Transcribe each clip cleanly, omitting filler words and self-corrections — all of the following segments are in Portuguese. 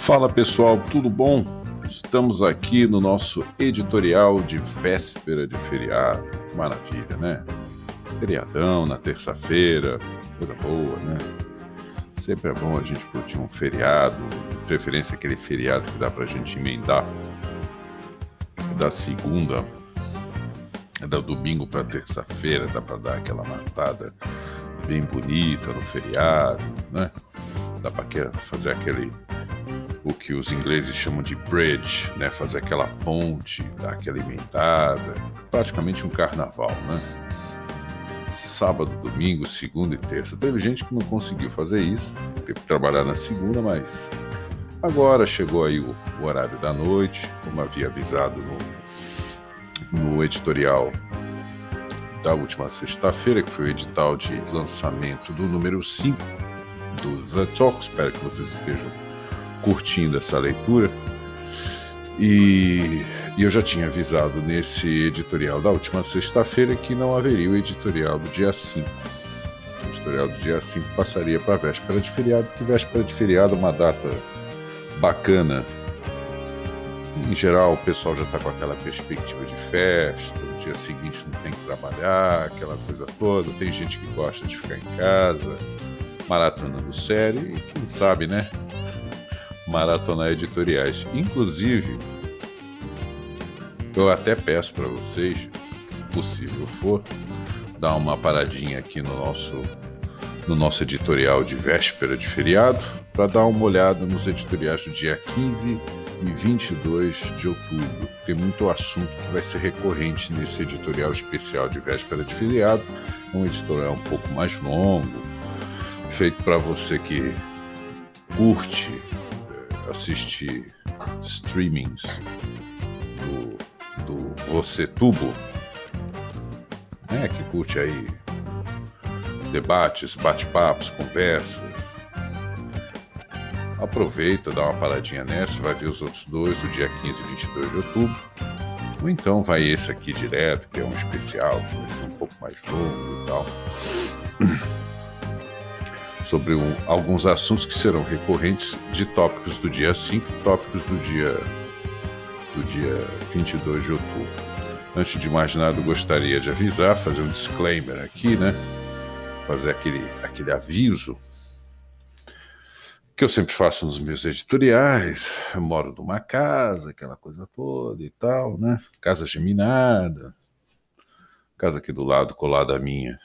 Fala pessoal, tudo bom? Estamos aqui no nosso editorial de véspera de feriado. Maravilha, né? Feriadão na terça-feira, coisa boa, né? Sempre é bom a gente curtir um feriado, de preferência aquele feriado que dá pra gente emendar da segunda, do domingo pra terça-feira, dá pra dar aquela matada bem bonita no feriado, né? Dá pra fazer o que os ingleses chamam de bridge, né? Fazer aquela ponte, dar aquela emendada, praticamente um carnaval, né? Sábado, domingo, segunda e terça. Teve gente que não conseguiu fazer isso, teve que trabalhar na segunda, mas agora chegou aí o horário da noite, como havia avisado no editorial da última sexta-feira, que foi o edital de lançamento do número 5 do The Talk. Espero que vocês estejam curtindo essa leitura. E eu já tinha avisado nesse editorial da última sexta-feira que não haveria o editorial do dia 5. O editorial do dia 5 passaria para a véspera de feriado, porque véspera de feriado é uma data bacana. Em geral, o pessoal já está com aquela perspectiva de festa, no dia seguinte não tem que trabalhar, aquela coisa toda. Tem gente que gosta de ficar em casa, maratonando série, e quem sabe, né? Maratonar editoriais. Inclusive, eu até peço para vocês, se possível for, dar uma paradinha aqui no nosso editorial de véspera de feriado, para dar uma olhada nos editoriais do dia 15 e 22 de outubro. Tem muito assunto que vai ser recorrente nesse editorial especial de véspera de feriado. Um editorial um pouco mais longo, feito para você que curte assistir streamings do Você Tubo, né, que curte aí debates, bate-papos, conversas. Aproveita, dá uma paradinha nessa, vai ver os outros dois, o dia 15 e 22 de outubro. Ou então vai esse aqui direto, que é um especial, que vai ser um pouco mais longo e tal. Sobre alguns assuntos que serão recorrentes de tópicos do dia 5 e tópicos do dia 22 de outubro. Antes de mais nada, eu gostaria de avisar, fazer um disclaimer aqui, né? Fazer aquele aviso que eu sempre faço nos meus editoriais. Eu moro numa casa, aquela coisa toda e tal, né? Casa geminada. Casa aqui do lado, colada à minha,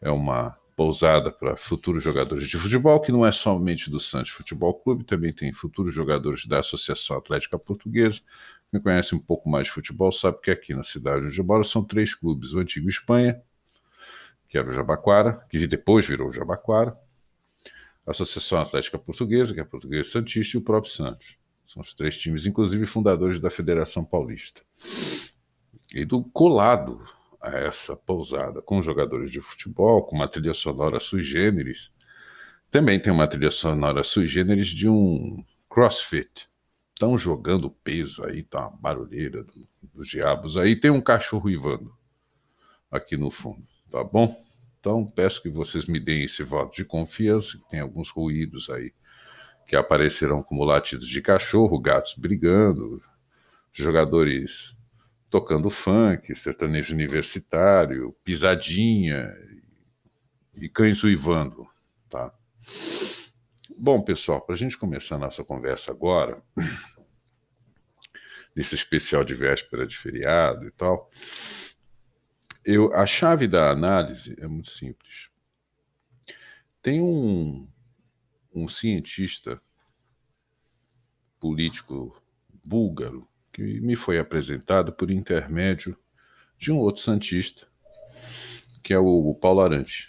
é uma pousada para futuros jogadores de futebol, que não é somente do Santos Futebol Clube, também tem futuros jogadores da Associação Atlética Portuguesa. Quem conhece um pouco mais de futebol sabe que aqui na cidade onde eu moro são 3 clubes: o antigo Espanha, que era o Jabaquara, que depois virou o Jabaquara, a Associação Atlética Portuguesa, que é a Portuguesa Santista, e o próprio Santos. São os 3 times, inclusive fundadores da Federação Paulista. E do colado a essa pousada com jogadores de futebol, com uma trilha sonora sui generis, também tem uma trilha sonora sui generis de um CrossFit. Estão jogando peso aí, tá uma barulheira dos diabos aí. Tem um cachorro uivando aqui no fundo, tá bom? Então peço que vocês me deem esse voto de confiança, que tem alguns ruídos aí que aparecerão como latidos de cachorro, gatos brigando, jogadores tocando funk, sertanejo universitário, pisadinha e cães uivando, tá? Bom, pessoal, para a gente começar a nossa conversa agora, nesse especial de véspera de feriado e tal, a chave da análise é muito simples. Tem um cientista político búlgaro que me foi apresentado por intermédio de um outro santista, que é o Paulo Arantes.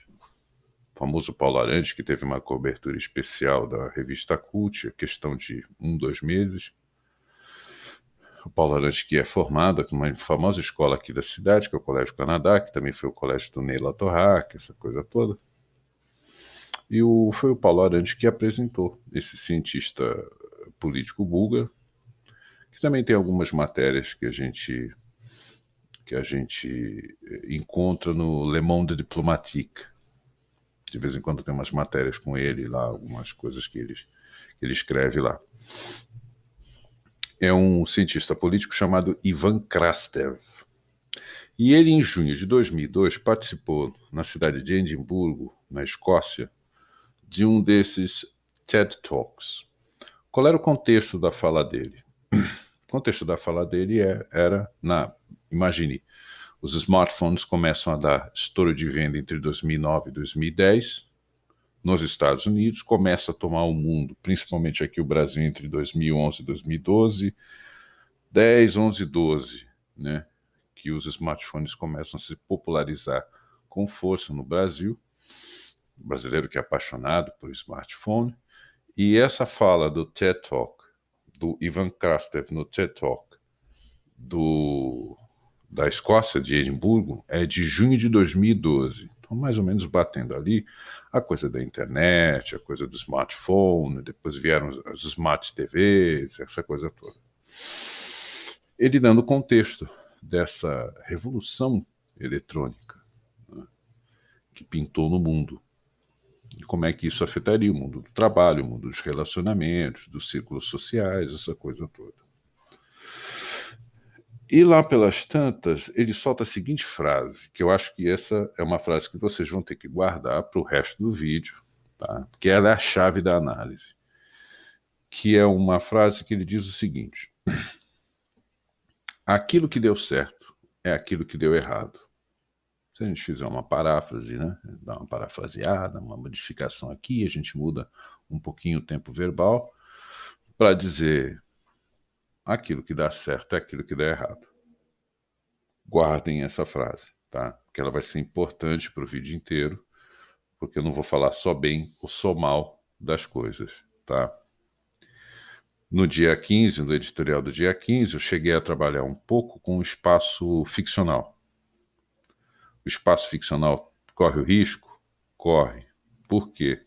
O famoso Paulo Arantes, que teve uma cobertura especial da revista Cult, questão de 2 meses. O Paulo Arantes, que é formado numa famosa escola aqui da cidade, que é o Colégio Canadá, que também foi o colégio do Neila Torraca, essa coisa toda. E foi o Paulo Arantes que apresentou esse cientista político búlgaro, que também tem algumas matérias que a gente encontra no Le Monde Diplomatique. De vez em quando tem umas matérias com ele lá, algumas coisas que ele escreve lá. É um cientista político chamado Ivan Krastev. E ele, em junho de 2002, participou, na cidade de Edimburgo, na Escócia, de um desses TED Talks. Qual era o contexto da fala dele? O contexto da fala dele imagine, os smartphones começam a dar estouro de venda entre 2009 e 2010, nos Estados Unidos, começa a tomar o mundo, principalmente aqui o Brasil, entre 2011 e 2012, 10, 11, 12, né? Que os smartphones começam a se popularizar com força no Brasil, o brasileiro que é apaixonado por smartphone, e essa fala do TED Talk, do Ivan Krastev no TED Talk, da Escócia, de Edimburgo, é de junho de 2012. Então, mais ou menos batendo ali a coisa da internet, a coisa do smartphone, depois vieram as smart TVs, essa coisa toda. Ele dando contexto dessa revolução eletrônica, né, que pintou no mundo. E como é que isso afetaria o mundo do trabalho, o mundo dos relacionamentos, dos círculos sociais, essa coisa toda. E lá pelas tantas, ele solta a seguinte frase, que eu acho que essa é uma frase que vocês vão ter que guardar para o resto do vídeo, tá? Porque ela é a chave da análise. Que é uma frase que ele diz o seguinte: aquilo que deu certo é aquilo que deu errado. Se a gente fizer uma paráfrase, né? Dar uma parafraseada, uma modificação aqui, a gente muda um pouquinho o tempo verbal para dizer aquilo que dá certo é aquilo que dá errado. Guardem essa frase, tá? Porque ela vai ser importante para o vídeo inteiro, porque eu não vou falar só bem ou só mal das coisas, tá? No dia 15, no editorial do dia 15, eu cheguei a trabalhar um pouco com o espaço ficcional. O espaço ficcional corre o risco? Corre. Por quê?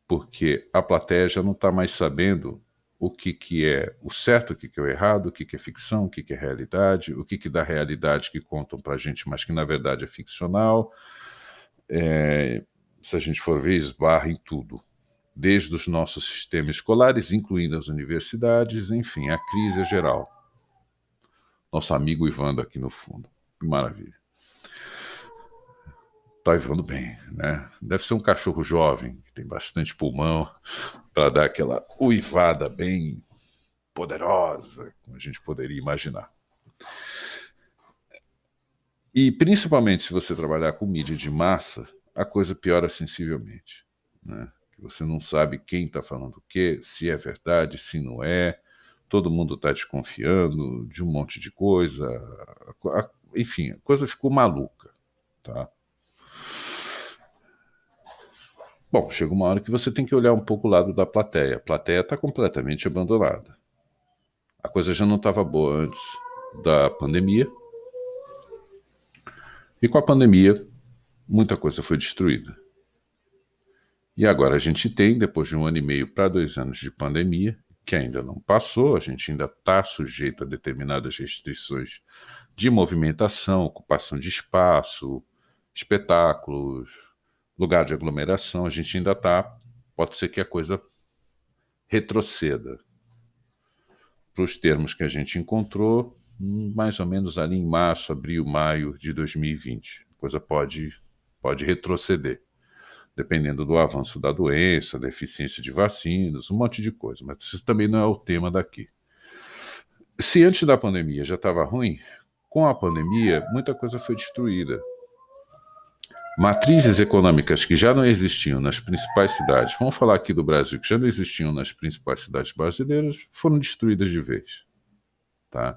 Porque a plateia já não está mais sabendo o que é o certo, o que é o errado, o que é ficção, o que é realidade, o que da realidade que contam para a gente, mas que na verdade é ficcional. Se a gente for ver, esbarra em tudo. Desde os nossos sistemas escolares, incluindo as universidades, enfim, a crise é geral. Nosso amigo Ivando aqui no fundo. Que maravilha. Tá Ivando bem, né? Deve ser um cachorro jovem, que tem bastante pulmão, para dar aquela uivada bem poderosa, como a gente poderia imaginar. E principalmente se você trabalhar com mídia de massa, a coisa piora sensivelmente, né? Você não sabe quem está falando o quê, se é verdade, se não é. Todo mundo está desconfiando de um monte de coisa. Enfim, a coisa ficou maluca, tá? Bom, chega uma hora que você tem que olhar um pouco o lado da plateia. A plateia está completamente abandonada. A coisa já não estava boa antes da pandemia. E com a pandemia, muita coisa foi destruída. E agora a gente tem, depois de 1 ano e meio para 2 anos de pandemia, que ainda não passou, a gente ainda está sujeito a determinadas restrições de movimentação, ocupação de espaço, espetáculos, lugar de aglomeração, a gente ainda está, pode ser que a coisa retroceda para os termos que a gente encontrou, mais ou menos ali em março, abril, maio de 2020. A coisa pode retroceder, dependendo do avanço da doença, da eficiência de vacinas, um monte de coisa, mas isso também não é o tema daqui. Se antes da pandemia já estava ruim, com a pandemia muita coisa foi destruída. Matrizes econômicas que já não existiam nas principais cidades, vamos falar aqui do Brasil, que já não existiam nas principais cidades brasileiras, foram destruídas de vez. Tá?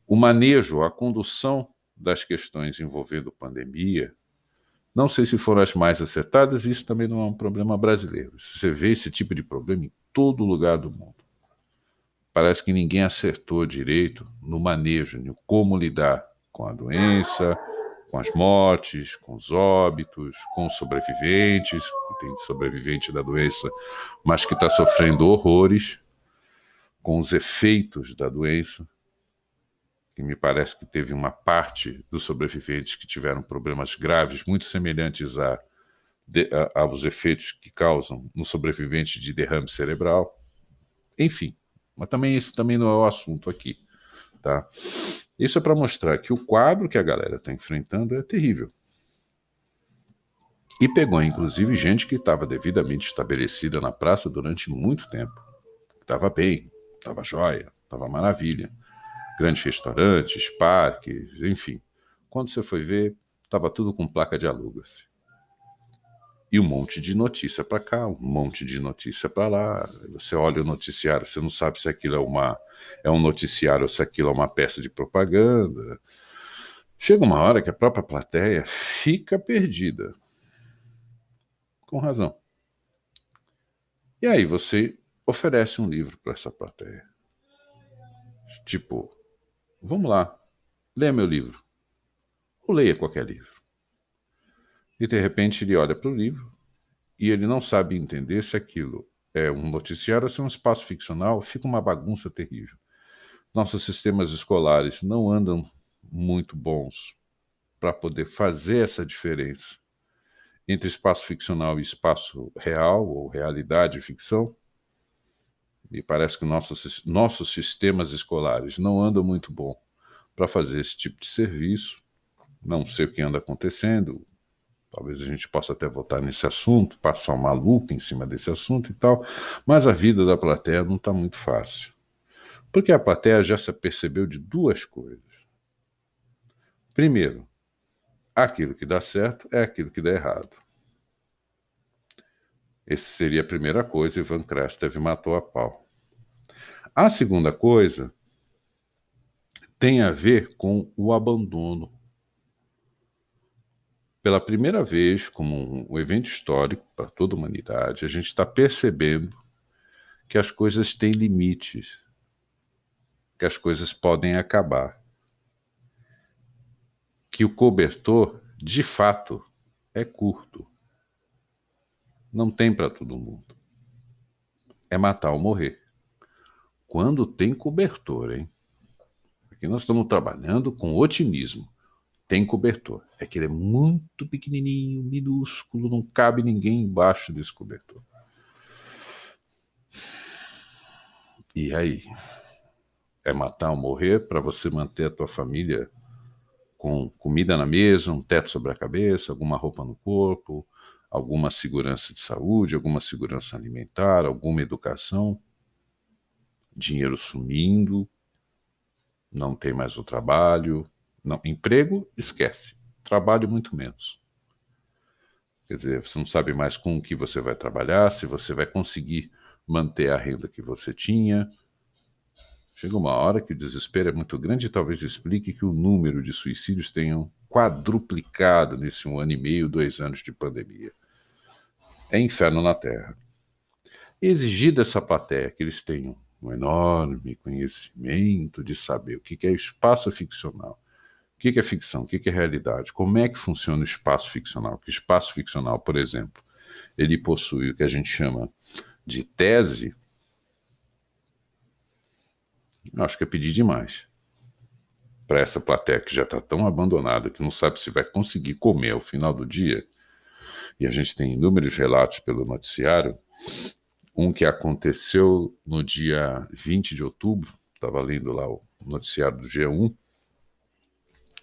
O manejo, a condução das questões envolvendo pandemia, não sei se foram as mais acertadas, e isso também não é um problema brasileiro. Você vê esse tipo de problema em todo lugar do mundo. Parece que ninguém acertou direito no manejo, em como lidar com a doença, com as mortes, com os óbitos, com os sobreviventes, que tem sobrevivente da doença, mas que está sofrendo horrores, com os efeitos da doença, que me parece que teve uma parte dos sobreviventes que tiveram problemas graves, muito semelhantes a aos efeitos que causam no sobrevivente de derrame cerebral, enfim. Mas também isso também não é o assunto aqui, tá? Isso é para mostrar que o quadro que a galera está enfrentando é terrível. E pegou, inclusive, gente que estava devidamente estabelecida na praça durante muito tempo. Estava bem, estava jóia, estava maravilha. Grandes restaurantes, parques, enfim. Quando você foi ver, estava tudo com placa de aluga-se. E um monte de notícia para cá, um monte de notícia para lá. Você olha o noticiário, você não sabe se aquilo é um noticiário ou se aquilo é uma peça de propaganda. Chega uma hora que a própria plateia fica perdida. Com razão. E aí você oferece um livro para essa plateia. Tipo, vamos lá, leia meu livro. Ou leia qualquer livro. E de repente ele olha para o livro e ele não sabe entender se aquilo é um noticiário ou se é um espaço ficcional, fica uma bagunça terrível. Nossos sistemas escolares não andam muito bons para poder fazer essa diferença entre espaço ficcional e espaço real, ou realidade e ficção. E parece que nossos sistemas escolares não andam muito bom para fazer esse tipo de serviço. Não sei o que anda acontecendo. Talvez a gente possa até voltar nesse assunto, passar uma lupa em cima desse assunto e tal, mas a vida da plateia não está muito fácil. Porque a plateia já se apercebeu de duas coisas. Primeiro, aquilo que dá certo é aquilo que dá errado. Essa seria a primeira coisa, e Van Krastev matou a pau. A segunda coisa tem a ver com o abandono. Pela primeira vez, como um evento histórico para toda a humanidade, a gente está percebendo que as coisas têm limites, que as coisas podem acabar, que o cobertor, de fato, é curto. Não tem para todo mundo. É matar ou morrer. Quando tem cobertor, hein? Aqui nós estamos trabalhando com otimismo. Tem cobertor. É que ele é muito pequenininho, minúsculo, não cabe ninguém embaixo desse cobertor. E aí? É matar ou morrer para você manter a tua família com comida na mesa, um teto sobre a cabeça, alguma roupa no corpo, alguma segurança de saúde, alguma segurança alimentar, alguma educação, dinheiro sumindo, não tem mais o trabalho, não, emprego, esquece, trabalho muito menos. Quer dizer, você não sabe mais com o que você vai trabalhar, se você vai conseguir manter a renda que você tinha. Chega uma hora que o desespero é muito grande e talvez explique que o número de suicídios tenha quadruplicado nesse 1 ano e meio, 2 anos de pandemia. É inferno na Terra. Exigir dessa plateia que eles tenham um enorme conhecimento de saber o que é espaço ficcional, o que é ficção, o que é realidade, como é que funciona o espaço ficcional. Que espaço ficcional, por exemplo, ele possui o que a gente chama de tese. Eu acho que é pedir demais para essa plateia que já está tão abandonada, que não sabe se vai conseguir comer ao final do dia. E a gente tem inúmeros relatos pelo noticiário. Um que aconteceu no dia 20 de outubro, estava lendo lá o noticiário do G1,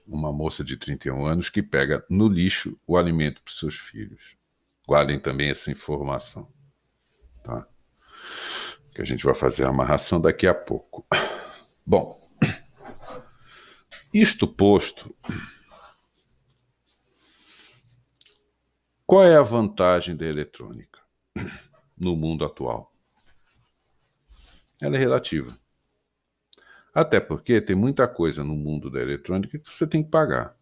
uma moça de 31 anos que pega no lixo o alimento para os seus filhos. Guardem também essa informação, tá? Que a gente vai fazer a amarração daqui a pouco. Bom, isto posto, qual é a vantagem da eletrônica no mundo atual? Ela é relativa. Até porque tem muita coisa no mundo da eletrônica que você tem que pagar.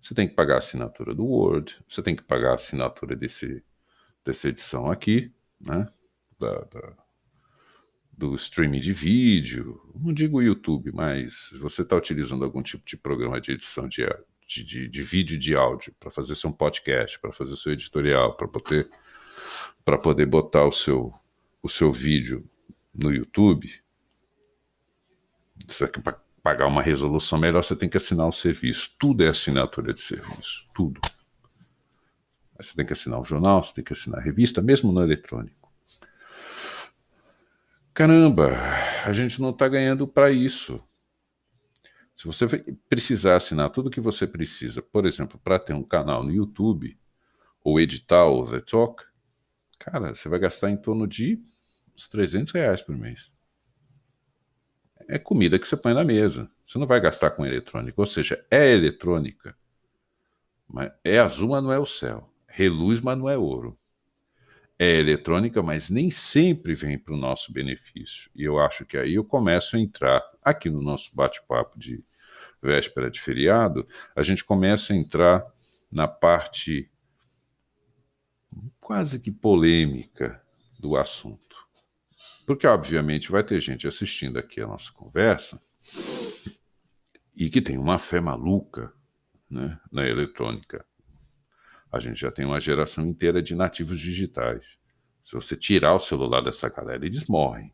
Você tem que pagar a assinatura do Word, você tem que pagar a assinatura dessa edição aqui, né? Do streaming de vídeo, não digo YouTube, mas você está utilizando algum tipo de programa de edição de vídeo e de áudio para fazer seu podcast, para fazer seu editorial, para poder botar o seu vídeo no YouTube. Para pagar uma resolução melhor, você tem que assinar o serviço. Tudo é assinatura de serviço, tudo. Você tem que assinar o jornal, você tem que assinar a revista, mesmo no eletrônico. Caramba, a gente não está ganhando para isso. Se você precisar assinar tudo que você precisa, por exemplo, para ter um canal no YouTube, ou editar o The Talk, cara, você vai gastar em torno de uns R$ 300 por mês. É comida que você põe na mesa. Você não vai gastar com eletrônica. Ou seja, é eletrônica, mas é azul, mas não é o céu. Reluz, mas não é ouro. É eletrônica, mas nem sempre vem para o nosso benefício. E eu acho que aí eu começo a entrar, aqui no nosso bate-papo de véspera de feriado, a gente começa a entrar na parte quase que polêmica do assunto. Porque, obviamente, vai ter gente assistindo aqui a nossa conversa e que tem uma fé maluca, né, na eletrônica. A gente já tem uma geração inteira de nativos digitais. Se você tirar o celular dessa galera, eles morrem.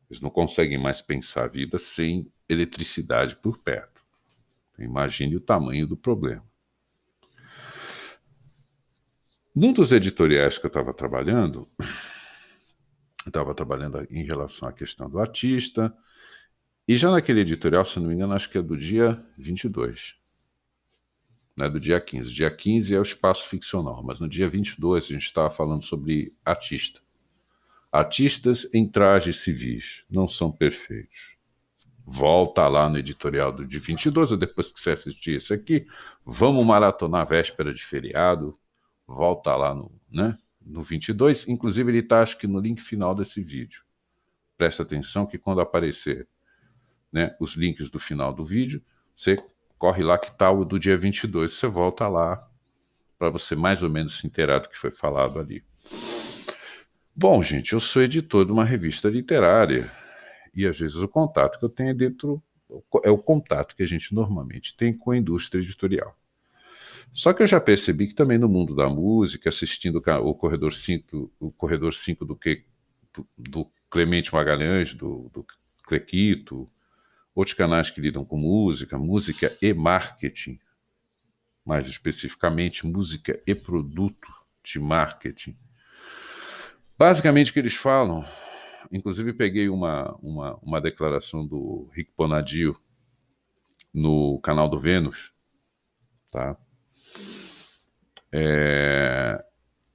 Eles não conseguem mais pensar a vida sem eletricidade por perto. Então, imagine o tamanho do problema. Num dos editoriais que eu estava trabalhando em relação à questão do artista, e já naquele editorial, se não me engano, acho que é do dia 22, não é do dia 15. O dia 15 é o espaço ficcional, mas no dia 22 a gente estava falando sobre artista. Artistas em trajes civis não são perfeitos. Volta lá no editorial do dia 22, ou depois que você assistir esse aqui, vamos maratonar a véspera de feriado, volta lá no 22, inclusive ele está, acho que no link final desse vídeo. Presta atenção que quando aparecer, né, os links do final do vídeo, você corre lá que está o do dia 22, você volta lá para você mais ou menos se inteirar do que foi falado ali. Bom, gente, eu sou editor de uma revista literária e às vezes o contato que eu tenho é o contato que a gente normalmente tem com a indústria editorial. Só que eu já percebi que também no mundo da música, assistindo o Corredor 5 do Clemente Magalhães, do Clequito, outros canais que lidam com música e marketing, mais especificamente música e produto de marketing. Basicamente o que eles falam, inclusive peguei uma declaração do Rick Bonadio no canal do Vênus, tá?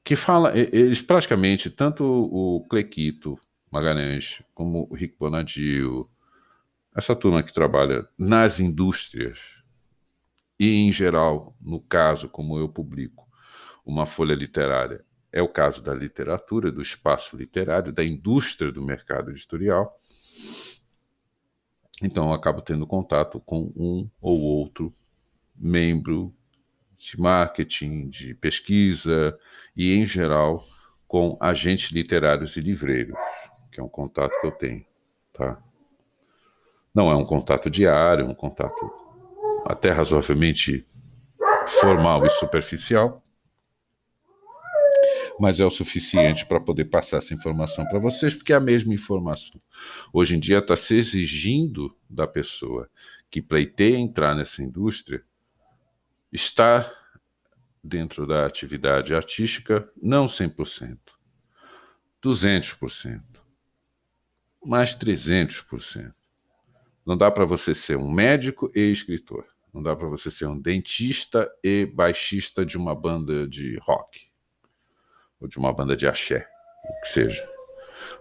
Que fala, eles praticamente, tanto o Clequito Magalhães como o Rick Bonadio, essa turma que trabalha nas indústrias, e em geral, no caso, como eu publico, uma folha literária, é o caso da literatura, do espaço literário, da indústria do mercado editorial. Então eu acabo tendo contato com um ou outro membro de marketing, de pesquisa e, em geral, com agentes literários e livreiros, que é um contato que eu tenho, tá? Não é um contato diário, é um contato até razoavelmente formal e superficial, mas é o suficiente para poder passar essa informação para vocês, porque é a mesma informação. Hoje em dia está se exigindo da pessoa que pleiteia entrar nessa indústria estar dentro da atividade artística, não 100%, 200%, mais 300%. Não dá para você ser um médico e escritor. Não dá para você ser um dentista e baixista de uma banda de rock ou de uma banda de axé, o que seja.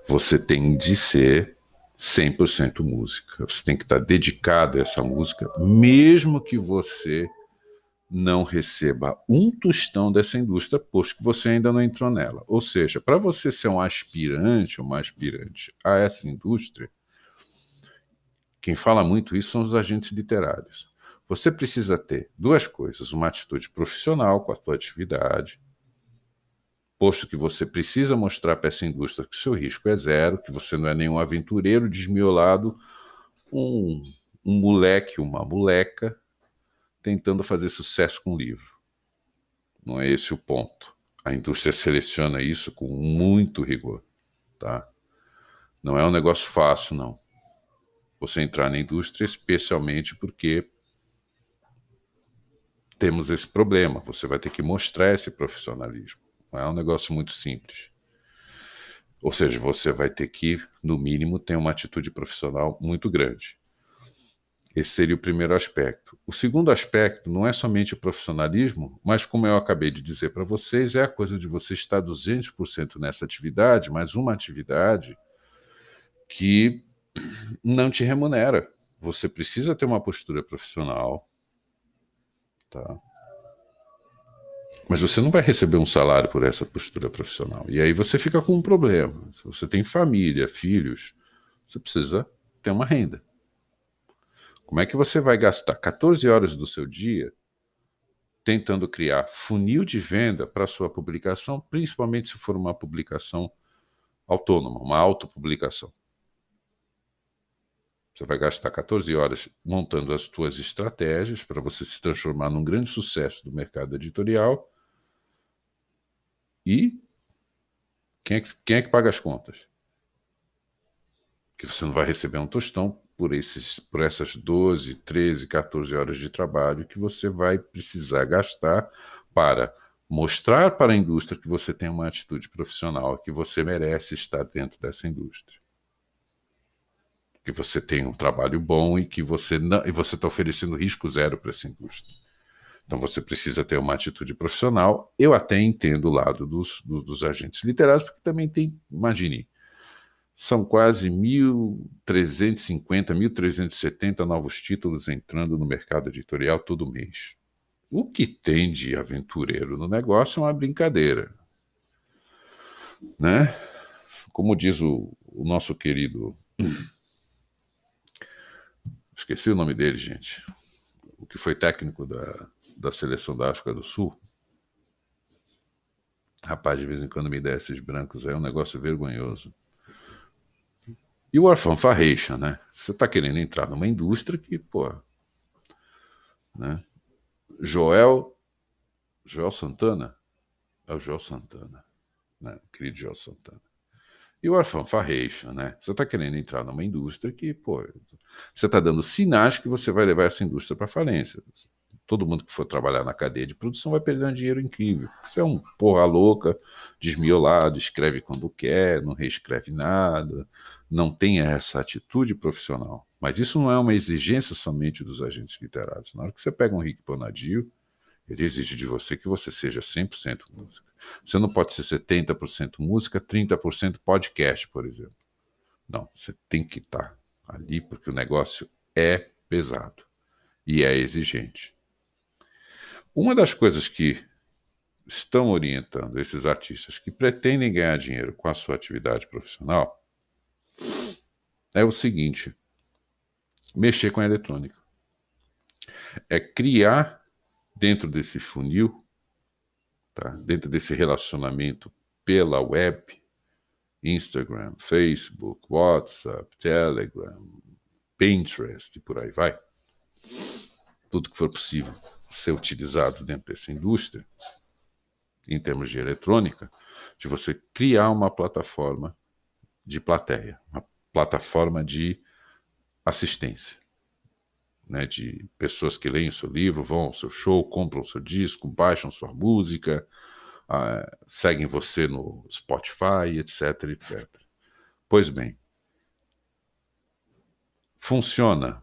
Você tem de ser 100% música. Você tem que estar dedicado a essa música, mesmo que você não receba um tostão dessa indústria, posto que você ainda não entrou nela. Ou seja, para você ser um aspirante ou uma aspirante a essa indústria, quem fala muito isso são os agentes literários. Você precisa ter duas coisas: uma atitude profissional com a sua atividade, posto que você precisa mostrar para essa indústria que o seu risco é zero, que você não é nenhum aventureiro desmiolado, um, um moleque, uma moleca, tentando fazer sucesso com o livro. Não é esse o ponto. A indústria seleciona isso com muito rigor, tá? Não é um negócio fácil, não. Você entrar na indústria, especialmente porque temos esse problema. Você vai ter que mostrar esse profissionalismo. Não é um negócio muito simples. Ou seja, você vai ter que, no mínimo, ter uma atitude profissional muito grande. Esse seria o primeiro aspecto. O segundo aspecto não é somente o profissionalismo, mas, como eu acabei de dizer para vocês, é a coisa de você estar 200% nessa atividade, mas uma atividade que não te remunera. Você precisa ter uma postura profissional, tá? Mas você não vai receber um salário por essa postura profissional. E aí você fica com um problema. Se você tem família, filhos, você precisa ter uma renda. Como é que você vai gastar 14 horas do seu dia tentando criar funil de venda para sua publicação, principalmente se for uma publicação autônoma, uma autopublicação? Você vai gastar 14 horas montando as suas estratégias para você se transformar num grande sucesso do mercado editorial. E quem é que paga as contas? Que você não vai receber um tostão por essas 12, 13, 14 horas de trabalho que você vai precisar gastar para mostrar para a indústria que você tem uma atitude profissional, que você merece estar dentro dessa indústria. Que você tem um trabalho bom e que você está oferecendo risco zero para essa indústria. Então você precisa ter uma atitude profissional. Eu até entendo o lado dos agentes literários, porque também tem, imagine, são quase 1.350, 1.370 novos títulos entrando no mercado editorial todo mês. O que tem de aventureiro no negócio é uma brincadeira, né? Como diz o nosso querido... Esqueci o nome dele, gente. O que foi técnico da seleção da África do Sul. Rapaz, de vez em quando me dá esses brancos, é um negócio vergonhoso. E o alfanfarreixa, né? Você está querendo entrar numa indústria que, pô, né? Joel Santana? É o Joel Santana, né? O querido Joel Santana. E o alfanfarreixa, né? Você está querendo entrar numa indústria que, pô, você está dando sinais que você vai levar essa indústria para falência. Todo mundo que for trabalhar na cadeia de produção vai perder um dinheiro incrível. Você é um porra louca, desmiolado, escreve quando quer, não reescreve nada, não tem essa atitude profissional. Mas isso não é uma exigência somente dos agentes literários. Na hora que você pega um Rick Bonadio, ele exige de você que você seja 100% música. Você não pode ser 70% música, 30% podcast, por exemplo. Não, você tem que estar ali porque o negócio é pesado e é exigente. Uma das coisas que estão orientando esses artistas que pretendem ganhar dinheiro com a sua atividade profissional é o seguinte: mexer com a eletrônica. É criar dentro desse funil, tá? Dentro desse relacionamento pela web, Instagram, Facebook, WhatsApp, Telegram, Pinterest e por aí vai, tudo que for possível ser utilizado dentro dessa indústria, em termos de eletrônica, de você criar uma plataforma de plateia, uma plataforma de assistência, né, de pessoas que leem o seu livro, vão ao seu show, compram o seu disco, baixam sua música, seguem você no Spotify, etc, etc. Pois bem, funciona.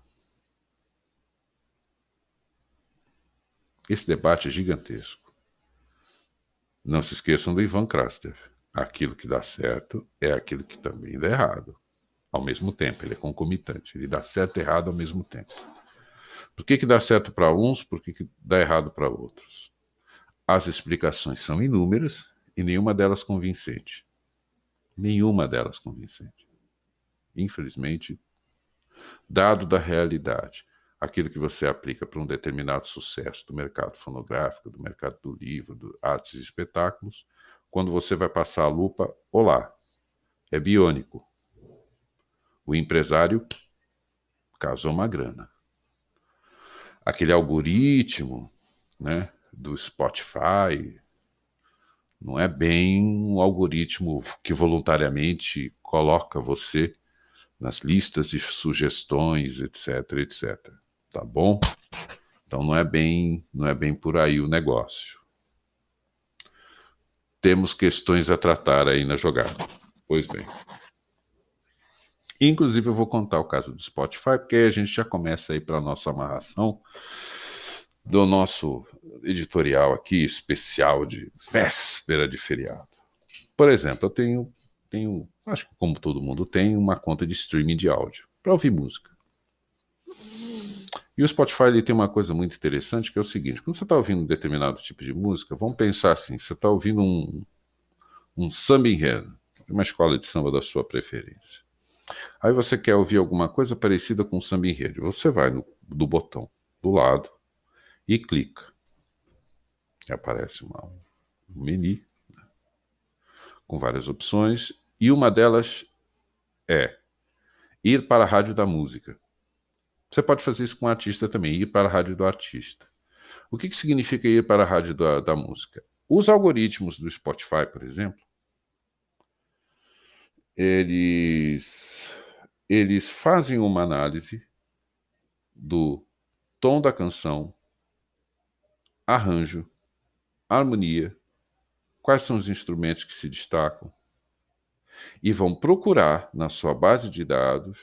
Esse debate é gigantesco. Não se esqueçam do Ivan Krastev. Aquilo que dá certo é aquilo que também dá errado. Ao mesmo tempo, ele é concomitante. Ele dá certo e errado ao mesmo tempo. Por que dá certo para uns, por que dá errado para outros? As explicações são inúmeras e nenhuma delas convincente. Nenhuma delas convincente. Infelizmente, dado da realidade, aquilo que você aplica para um determinado sucesso do mercado fonográfico, do mercado do livro, do artes e espetáculos, quando você vai passar a lupa, olá, é biônico. O empresário casou uma grana. Aquele algoritmo, né, do Spotify não é bem um algoritmo que voluntariamente coloca você nas listas de sugestões, etc, etc. Tá bom? Então não é bem por aí o negócio. Temos questões a tratar aí na jogada. Pois bem. Inclusive eu vou contar o caso do Spotify, porque aí a gente já começa aí para a nossa amarração do nosso editorial aqui, especial de véspera de feriado. Por exemplo, eu tenho, acho que como todo mundo tem, uma conta de streaming de áudio para ouvir música. E o Spotify ele tem uma coisa muito interessante que é o seguinte: quando você está ouvindo um determinado tipo de música, vamos pensar assim, você está ouvindo um samba enredo, uma escola de samba da sua preferência. Aí você quer ouvir alguma coisa parecida com samba enredo. Você vai do botão do lado e clica. E aparece um menu com várias opções e uma delas é ir para a rádio da música. Você pode fazer isso com o artista também, ir para a rádio do artista. O que significa ir para a rádio da música? Os algoritmos do Spotify, por exemplo, eles fazem uma análise do tom da canção, arranjo, harmonia, quais são os instrumentos que se destacam, e vão procurar na sua base de dados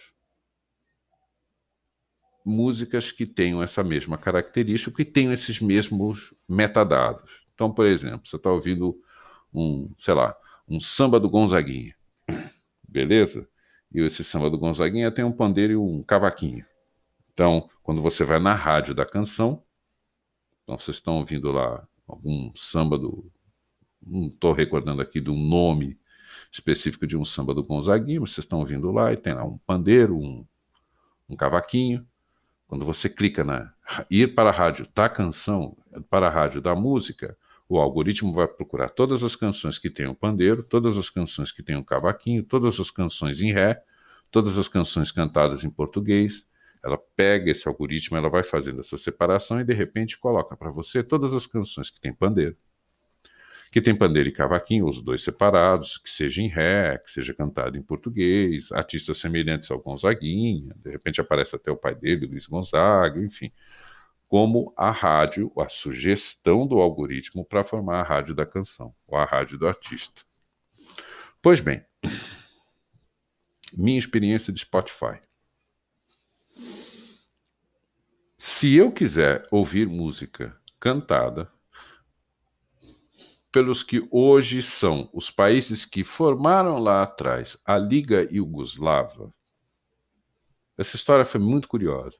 músicas que tenham essa mesma característica, que tenham esses mesmos metadados. Então, por exemplo, você está ouvindo sei lá, um samba do Gonzaguinha, beleza? E esse samba do Gonzaguinha tem um pandeiro e um cavaquinho. Então, quando você vai na rádio da canção, então vocês estão ouvindo lá algum samba do... Não estou recordando aqui do nome específico de um samba do Gonzaguinha, mas vocês estão ouvindo lá e tem lá um pandeiro, um cavaquinho. Quando você clica na ir para a rádio da canção, para a rádio da música, o algoritmo vai procurar todas as canções que tenham pandeiro, todas as canções que tenham cavaquinho, todas as canções em ré, todas as canções cantadas em português. Ela pega esse algoritmo, ela vai fazendo essa separação e de repente coloca para você todas as canções que tem pandeiro. Que tem pandeiro e cavaquinho, os dois separados, que seja em ré, que seja cantado em português, artistas semelhantes ao Gonzaguinha, de repente aparece até o pai dele, Luiz Gonzaga, enfim. Como a rádio, a sugestão do algoritmo para formar a rádio da canção, ou a rádio do artista. Pois bem, minha experiência de Spotify. Se eu quiser ouvir música cantada pelos que hoje são os países que formaram lá atrás a Liga Iugoslava, essa história foi muito curiosa.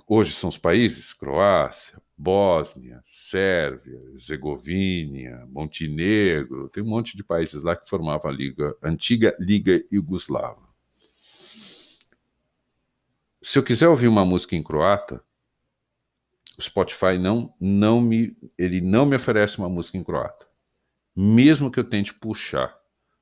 Hoje são os países Croácia, Bósnia, Sérvia, Herzegovina, Montenegro, tem um monte de países lá que formavam a antiga Liga Iugoslava. Se eu quiser ouvir uma música em croata, o Spotify ele não me oferece uma música em croata. Mesmo que eu tente puxar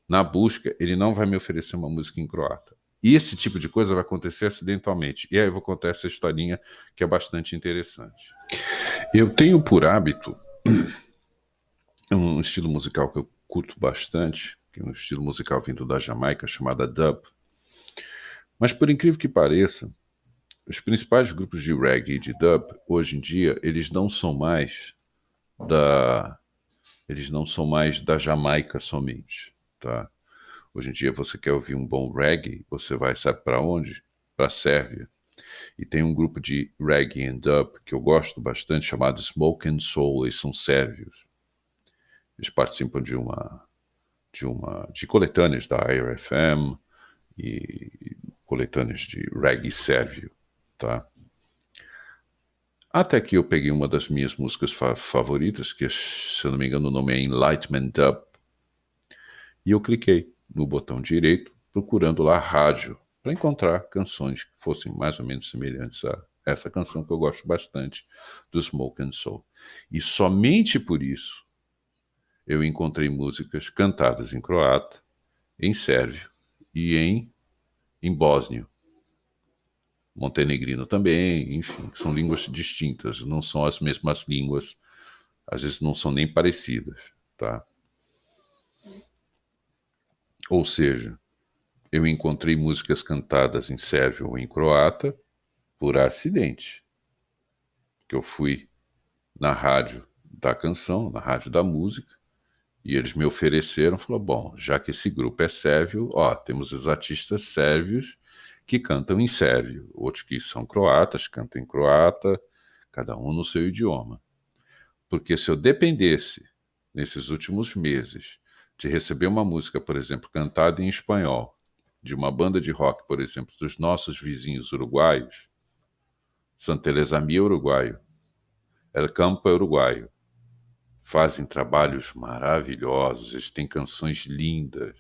na busca, ele não vai me oferecer uma música em croata. E esse tipo de coisa vai acontecer acidentalmente. E aí eu vou contar essa historinha que é bastante interessante. Eu tenho por hábito um estilo musical que eu curto bastante, que é um estilo musical vindo da Jamaica, chamada dub. Mas por incrível que pareça, os principais grupos de reggae e de dub, hoje em dia, da eles não são mais da Jamaica somente, tá? Hoje em dia você quer ouvir um bom reggae, você vai, sabe para onde? Para a Sérvia. E tem um grupo de reggae and dub que eu gosto bastante, chamado Smoke and Soul, eles são sérvios. Eles participam de coletâneas da IRFM e coletâneas de reggae sérvio, tá? Até que eu peguei uma das minhas músicas favoritas, que se eu não me engano o nome é Enlightenment Dub, e eu cliquei no botão direito, procurando lá rádio, para encontrar canções que fossem mais ou menos semelhantes a essa canção que eu gosto bastante, do Smoke and Soul. E somente por isso eu encontrei músicas cantadas em croata, em sérvio e em bósnio. Montenegrino também, enfim, são línguas distintas, não são as mesmas línguas, às vezes não são nem parecidas, tá? Ou seja, eu encontrei músicas cantadas em sérvio ou em croata, por acidente, que eu fui na rádio da canção, na rádio da música, e eles me ofereceram, falou, bom, já que esse grupo é sérvio, ó, temos os artistas sérvios que cantam em sérvio, outros que são croatas, cantam em croata, cada um no seu idioma. Porque se eu dependesse, nesses últimos meses, de receber uma música, por exemplo, cantada em espanhol, de uma banda de rock, por exemplo, dos nossos vizinhos uruguaios, Santelezami é uruguaio, El Campo é uruguaio, fazem trabalhos maravilhosos, eles têm canções lindas.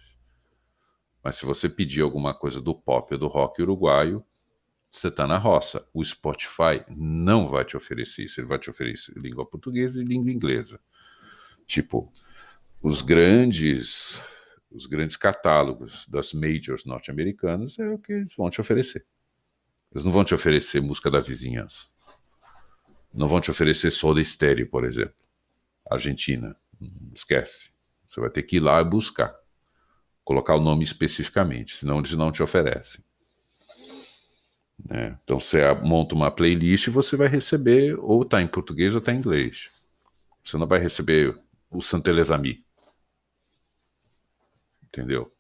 Mas se você pedir alguma coisa do pop ou do rock uruguaio, você está na roça. O Spotify não vai te oferecer isso. Ele vai te oferecer língua portuguesa e língua inglesa. Tipo, os grandes catálogos das majors norte-americanas é o que eles vão te oferecer. Eles não vão te oferecer música da vizinhança. Não vão te oferecer Soda Stereo, por exemplo. Argentina. Esquece. Você vai ter que ir lá e buscar. Colocar o nome especificamente, senão eles não te oferecem. Né? Então você monta uma playlist e você vai receber ou está em português ou está em inglês. Você não vai receber o Santelezami, entendeu?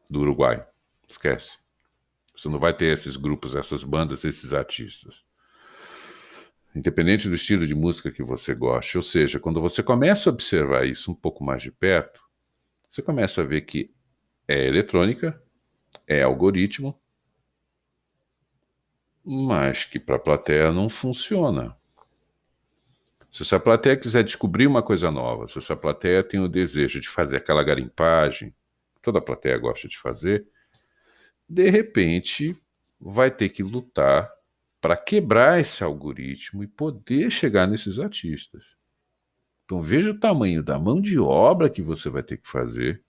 Do Uruguai. Esquece. Você não vai ter esses grupos, essas bandas, esses artistas. Independente do estilo de música que você goste. Ou seja, quando você começa a observar isso um pouco mais de perto, você começa a ver que é eletrônica, é algoritmo, mas que para a plateia não funciona. Se a plateia quiser descobrir uma coisa nova, se a plateia tem o desejo de fazer aquela garimpagem, toda a plateia gosta de fazer, de repente vai ter que lutar para quebrar esse algoritmo e poder chegar nesses artistas. Então veja o tamanho da mão de obra que você vai ter que fazer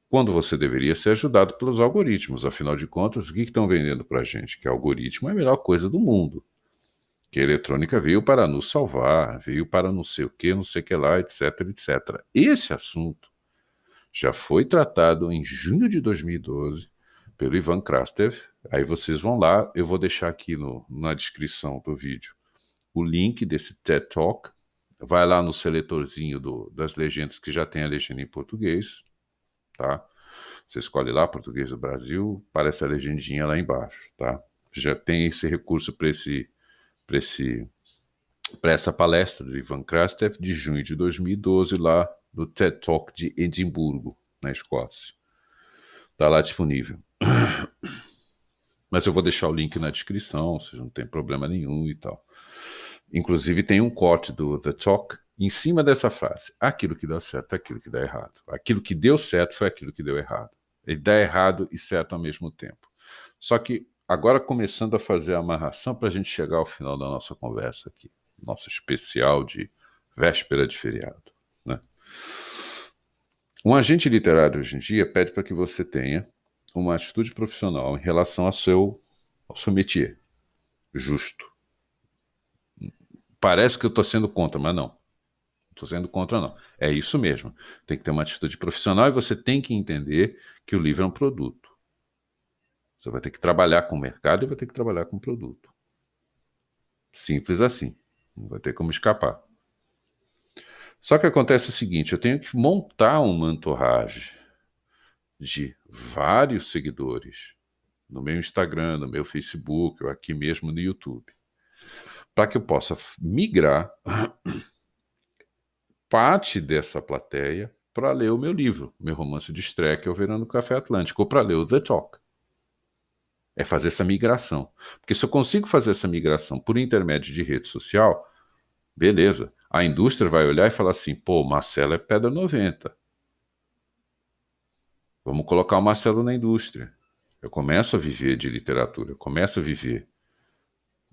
quando você deveria ser ajudado pelos algoritmos. Afinal de contas, o que estão vendendo para a gente? Que algoritmo é a melhor coisa do mundo. Que a eletrônica veio para nos salvar, veio para não sei o que, não sei o que lá, etc, etc. Esse assunto já foi tratado em junho de 2012 pelo Ivan Krastev. Aí vocês vão lá, eu vou deixar aqui na descrição do vídeo o link desse TED Talk. Vai lá no seletorzinho das legendas que já tem a legenda em português, tá? Você escolhe lá, português do Brasil, aparece a legendinha lá embaixo, tá? Já tem esse recurso para essa palestra do Ivan Krastev de junho de 2012 lá no TED Talk de Edimburgo, na Escócia. Está lá disponível. Mas eu vou deixar o link na descrição, ou seja, não tem problema nenhum e tal. Inclusive tem um corte do The Talk em cima dessa frase. Aquilo que dá certo é aquilo que dá errado. Aquilo que deu certo foi aquilo que deu errado. Ele dá errado e certo ao mesmo tempo. Só que agora começando a fazer a amarração para a gente chegar ao final da nossa conversa aqui. Nosso especial de véspera de feriado. Né? Um agente literário hoje em dia pede para que você tenha uma atitude profissional em relação ao seu métier. Justo. Parece que eu estou sendo contra, mas não. Não estou sendo contra, não. É isso mesmo. Tem que ter uma atitude profissional e você tem que entender que o livro é um produto. Você vai ter que trabalhar com o mercado e vai ter que trabalhar com o produto. Simples assim. Não vai ter como escapar. Só que acontece o seguinte, eu tenho que montar uma entourage de vários seguidores no meu Instagram, no meu Facebook, ou aqui mesmo no YouTube, para que eu possa migrar parte dessa plateia para ler o meu livro, meu romance de estreia, que é O Verão no Café Atlântico, ou para ler o The Talk. É fazer essa migração. Porque se eu consigo fazer essa migração por intermédio de rede social, beleza. A indústria vai olhar e falar assim, pô, Marcelo é pedra 90. Vamos colocar o Marcelo na indústria. Eu começo a viver de literatura, eu começo a viver,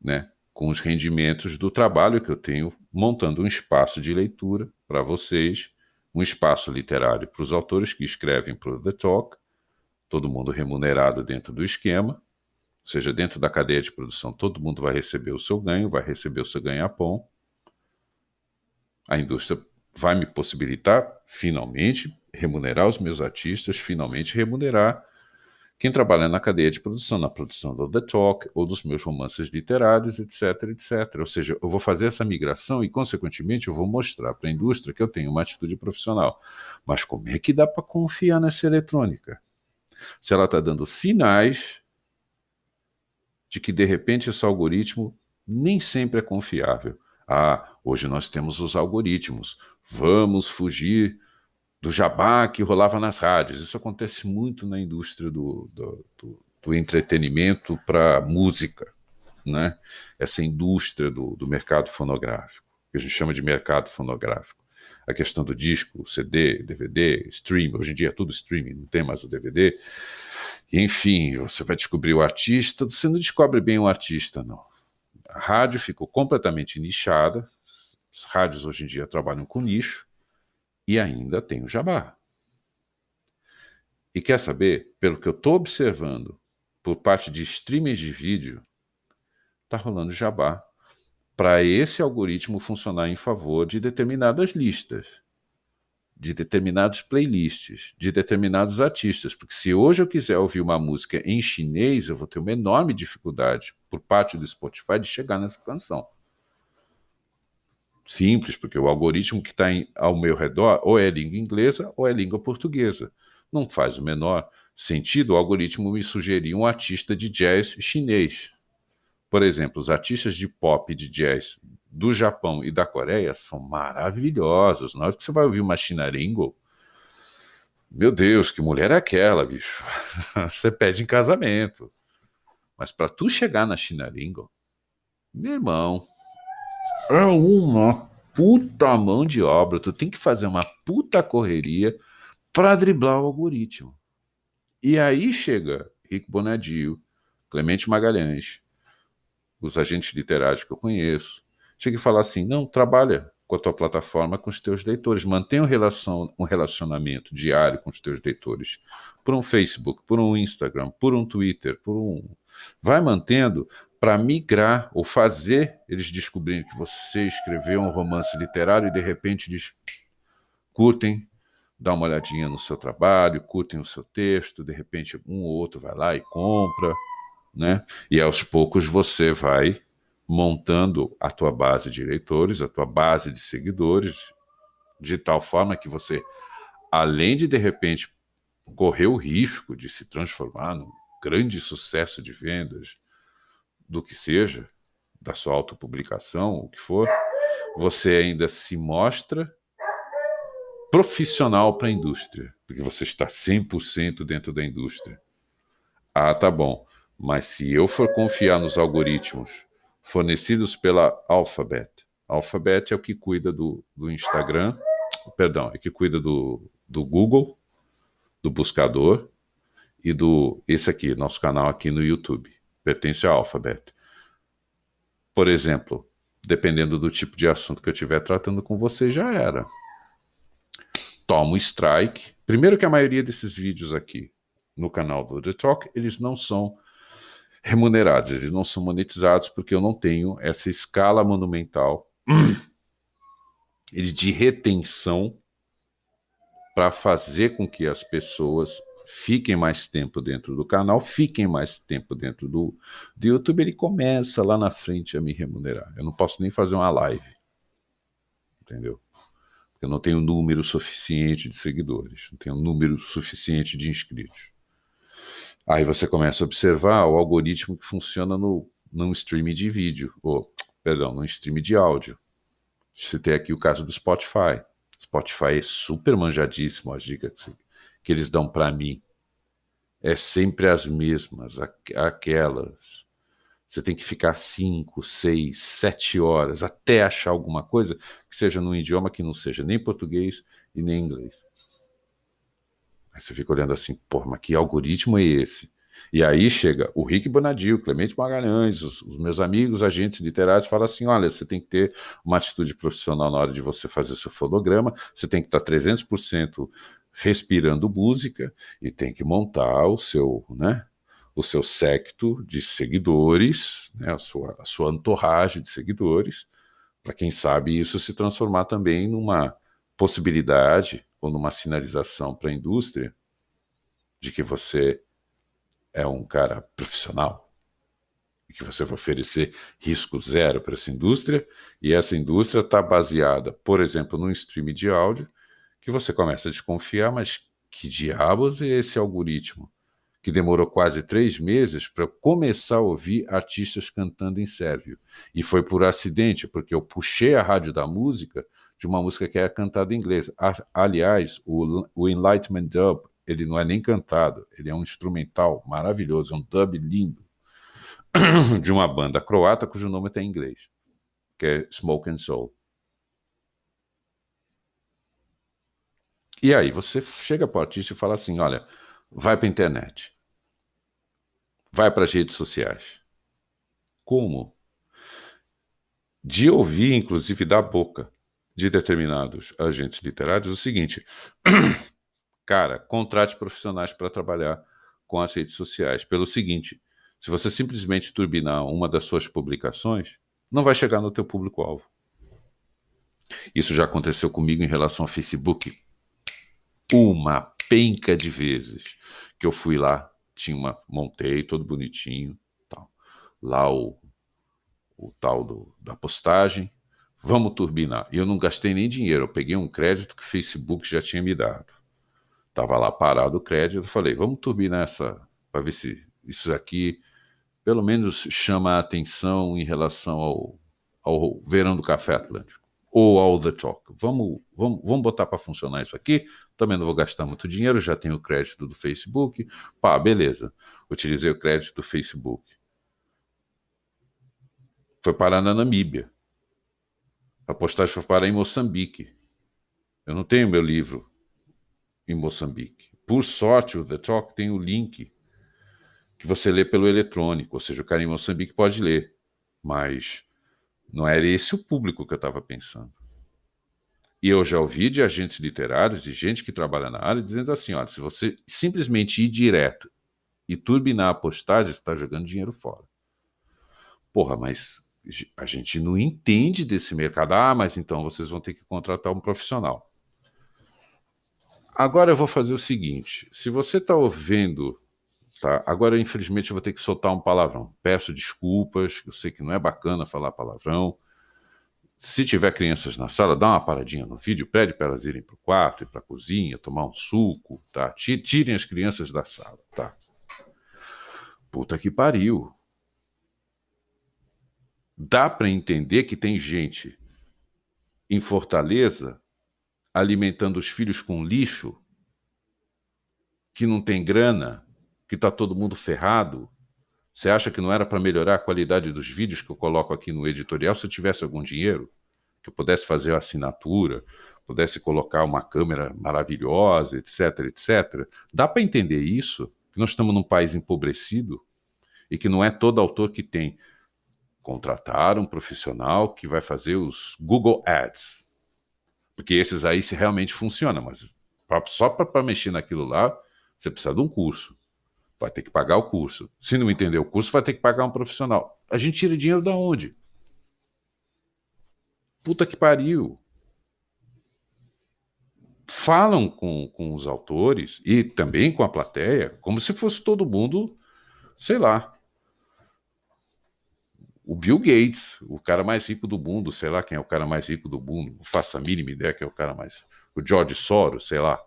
né, com os rendimentos do trabalho que eu tenho, montando um espaço de leitura para vocês, um espaço literário para os autores que escrevem para o The Talk, todo mundo remunerado dentro do esquema, ou seja, dentro da cadeia de produção, todo mundo vai receber o seu ganho, vai receber o seu ganha-pão. A indústria vai me possibilitar, finalmente, remunerar os meus artistas, finalmente remunerar quem trabalha na cadeia de produção, na produção do The Talk ou dos meus romances literários, etc, etc. Ou seja, eu vou fazer essa migração e, consequentemente, eu vou mostrar para a indústria que eu tenho uma atitude profissional. Mas como é que dá para confiar nessa eletrônica? Se ela está dando sinais de que, de repente, esse algoritmo nem sempre é confiável. Ah, hoje nós temos os algoritmos. Vamos fugir do jabá que rolava nas rádios. Isso acontece muito na indústria do entretenimento para música, né? Essa indústria do mercado fonográfico, que a gente chama de mercado fonográfico. A questão do disco, CD, DVD, stream, hoje em dia é tudo streaming, não tem mais o DVD. E, enfim, você vai descobrir o artista, você não descobre bem o artista, não. A rádio ficou completamente nichada, as rádios hoje em dia trabalham com nicho, e ainda tem o jabá. E quer saber, pelo que eu estou observando, por parte de streamers de vídeo, está rolando jabá para esse algoritmo funcionar em favor de determinadas listas, de determinados playlists, de determinados artistas. Porque se hoje eu quiser ouvir uma música em chinês, eu vou ter uma enorme dificuldade por parte do Spotify de chegar nessa canção. Simples, porque o algoritmo que está ao meu redor ou é língua inglesa ou é língua portuguesa. Não faz o menor sentido o algoritmo me sugerir um artista de jazz chinês. Por exemplo, os artistas de pop e de jazz do Japão e da Coreia são maravilhosos. Na hora que você vai ouvir uma China Ringo, meu Deus, que mulher é aquela, bicho? Você pede em casamento. Mas para tu chegar na China Ringo, meu irmão, é uma puta mão de obra. Tu tem que fazer uma puta correria para driblar o algoritmo. E aí chega Rico Bonadio, Clemente Magalhães, os agentes literários que eu conheço, chega e fala assim, não, trabalha com a tua plataforma, com os teus leitores, mantenha um relacionamento diário com os teus leitores, por um Facebook, por um Instagram, por um Twitter, por um... Vai mantendo para migrar ou fazer eles descobrirem que você escreveu um romance literário e de repente eles curtem, dá uma olhadinha no seu trabalho, curtem o seu texto, de repente um ou outro vai lá e compra, né? E aos poucos você vai montando a tua base de leitores, a tua base de seguidores, de tal forma que você, além de repente correr o risco de se transformar num grande sucesso de vendas, do que seja, da sua autopublicação, o que for, você ainda se mostra profissional para a indústria, porque você está 100% dentro da indústria. Ah, tá bom. Mas se eu for confiar nos algoritmos fornecidos pela Alphabet, Alphabet é o que cuida do Instagram, perdão, é que cuida do Google, do buscador e do esse aqui, nosso canal aqui no YouTube, pertence à Alphabet. Por exemplo, dependendo do tipo de assunto que eu estiver tratando com você, já era. Toma um strike. Primeiro que a maioria desses vídeos aqui no canal do The Talk, eles não são remunerados, eles não são monetizados porque eu não tenho essa escala monumental de retenção para fazer com que as pessoas fiquem mais tempo dentro do canal, fiquem mais tempo dentro do YouTube, ele começa lá na frente a me remunerar. Eu não posso nem fazer uma live, entendeu? Eu não tenho número suficiente de seguidores, não tenho número suficiente de inscritos. Aí você começa a observar o algoritmo que funciona num streaming de vídeo, ou, perdão, num streaming de áudio. Citei aqui o caso do Spotify. Spotify é super manjadíssimo, as dicas que eles dão para mim. É sempre as mesmas, aquelas. Você tem que ficar 5, 6, 7 horas até achar alguma coisa que seja num idioma que não seja nem português e nem inglês. Aí você fica olhando assim, pô, mas que algoritmo é esse? E aí chega o Rick Bonadio, Clemente Magalhães, os meus amigos, agentes literários, falam assim, olha, você tem que ter uma atitude profissional na hora de você fazer seu fonograma, você tem que estar 300% respirando música e tem que montar o seu, né, o seu séquito de seguidores, né, a sua entourage de seguidores, para quem sabe isso se transformar também numa possibilidade ou numa sinalização para a indústria de que você é um cara profissional e que você vai oferecer risco zero para essa indústria, e essa indústria está baseada, por exemplo, num stream de áudio, que você começa a desconfiar, mas que diabos é esse algoritmo? Que demorou quase 3 meses para começar a ouvir artistas cantando em sérvio. E foi por acidente, porque eu puxei a rádio da música de uma música que era cantada em inglês. Aliás, o Enlightenment Dub, ele não é nem cantado, ele é um instrumental maravilhoso, é um dub lindo, de uma banda croata cujo nome está em inglês, que é Smoke and Soul. E aí você chega para o artista e fala assim, olha, vai para a internet, vai para as redes sociais. Como? De ouvir, inclusive, da boca de determinados agentes literários o seguinte: cara, contrate profissionais para trabalhar com as redes sociais. Pelo seguinte, se você simplesmente turbinar uma das suas publicações, não vai chegar no teu público-alvo. Isso já aconteceu comigo em relação ao Facebook. Uma penca de vezes que eu fui lá, montei todo bonitinho, tal. Lá o tal da postagem, vamos turbinar. E eu não gastei nem dinheiro, eu peguei um crédito que o Facebook já tinha me dado. Estava lá parado o crédito, falei, vamos turbinar essa, para ver se isso aqui pelo menos chama a atenção em relação ao Verão do Café Atlântico, ou ao The Talk. Vamos botar para funcionar isso aqui, também não vou gastar muito dinheiro, já tenho o crédito do Facebook, pá, beleza. Utilizei o crédito do Facebook. Foi parar na Namíbia. A postagem foi parar em Moçambique. Eu não tenho meu livro em Moçambique. Por sorte, o The Talk tem o link que você lê pelo eletrônico, ou seja, o cara em Moçambique pode ler. Mas não era esse o público que eu estava pensando. E eu já ouvi de agentes literários, de gente que trabalha na área, dizendo assim, olha, se você simplesmente ir direto e turbinar a postagem, você está jogando dinheiro fora. Porra, mas a gente não entende desse mercado. Ah, mas então vocês vão ter que contratar um profissional. Agora eu vou fazer o seguinte, se você está ouvindo, tá? Agora infelizmente eu vou ter que soltar um palavrão. Peço desculpas, eu sei que não é bacana falar palavrão. Se tiver crianças na sala, dá uma paradinha no vídeo, pede para elas irem para o quarto, ir para a cozinha, tomar um suco, tá? Tirem as crianças da sala, tá? Puta que pariu. Dá para entender que tem gente em Fortaleza alimentando os filhos com lixo, que não tem grana, que tá todo mundo ferrado. Você acha que não era para melhorar a qualidade dos vídeos que eu coloco aqui no editorial se eu tivesse algum dinheiro? Que eu pudesse fazer a assinatura, pudesse colocar uma câmera maravilhosa, etc, etc. Dá para entender isso? Que nós estamos num país empobrecido e que não é todo autor que tem. Contratar um profissional que vai fazer os Google Ads. Porque esses aí se realmente funcionam, mas só para mexer naquilo lá, você precisa de um curso. Vai ter que pagar o curso. Se não entender o curso, vai ter que pagar um profissional. A gente tira dinheiro da onde? Puta que pariu. Falam com os autores e também com a plateia, como se fosse todo mundo, sei lá, o Bill Gates, o cara mais rico do mundo, sei lá quem é o cara mais rico do mundo, não faço a mínima ideia quem é o cara mais... O George Soros, sei lá,